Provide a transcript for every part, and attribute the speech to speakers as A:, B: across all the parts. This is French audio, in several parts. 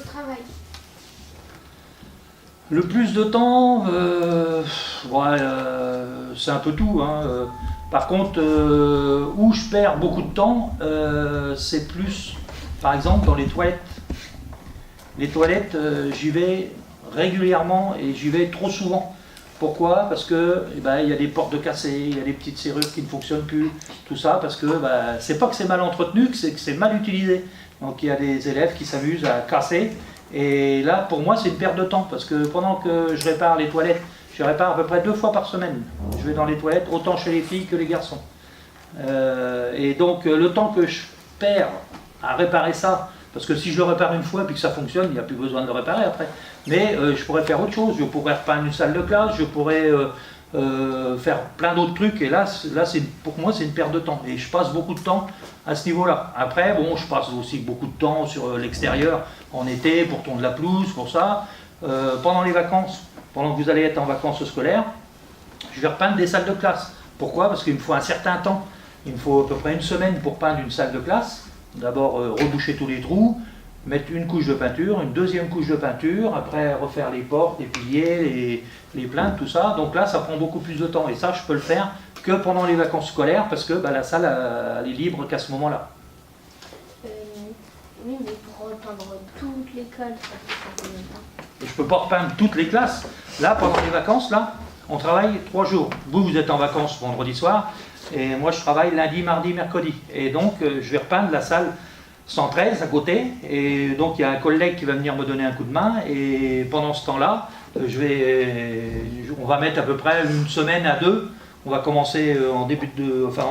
A: travail?
B: Le plus de temps, ouais, c'est un peu tout, hein. Par contre, où je perds beaucoup de temps, c'est plus, par exemple, dans les toilettes. Les toilettes, j'y vais régulièrement et j'y vais trop souvent. Pourquoi? Parce que eh ben, il y a des portes de cassées, il y a des petites serrures qui ne fonctionnent plus, tout ça, parce que c'est pas que c'est mal entretenu, c'est que c'est mal utilisé. Donc il y a des élèves qui s'amusent à casser. Et là, pour moi, c'est une perte de temps, parce que pendant que je répare les toilettes, je répare à peu près 2 fois par semaine. Je vais dans les toilettes, autant chez les filles que les garçons. Et donc, le temps que je perds à réparer ça, parce que si je le répare une fois et que ça fonctionne, il n'y a plus besoin de le réparer après. Mais je pourrais faire autre chose, je pourrais repeindre une salle de classe, je pourrais faire plein d'autres trucs, et là pour moi, c'est une perte de temps. Et je passe beaucoup de temps à ce niveau-là. Après, bon, je passe aussi beaucoup de temps sur l'extérieur, en été, pour tondre la pelouse, pour ça. Pendant les vacances, pendant que vous allez être en vacances scolaires, je vais repeindre des salles de classe. Pourquoi? Parce qu'il me faut un certain temps. Il me faut à peu près une semaine pour peindre une salle de classe. D'abord reboucher tous les trous, mettre une couche de peinture, une deuxième couche de peinture, après refaire les portes, les piliers, les plaintes, tout ça. Donc là, ça prend beaucoup plus de temps. Et ça, je peux le faire que pendant les vacances scolaires, parce que la salle, elle est libre qu'à ce moment-là.
A: Oui, mais pour repeindre toute l'école, ça fait combien de temps?
B: Et je ne peux pas repeindre toutes les classes. Là, pendant les vacances, là, on travaille 3 jours. Vous êtes en vacances vendredi soir, et moi, je travaille lundi, mardi, mercredi. Et donc, je vais repeindre la salle 113 à côté. Et donc, il y a un collègue qui va venir me donner un coup de main. Et pendant ce temps-là, on va mettre à peu près une semaine à 2. On va commencer en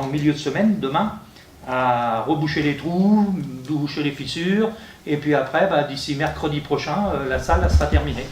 B: milieu de semaine, demain, à reboucher les trous, boucher les fissures. Et puis après, d'ici mercredi prochain, la salle sera terminée.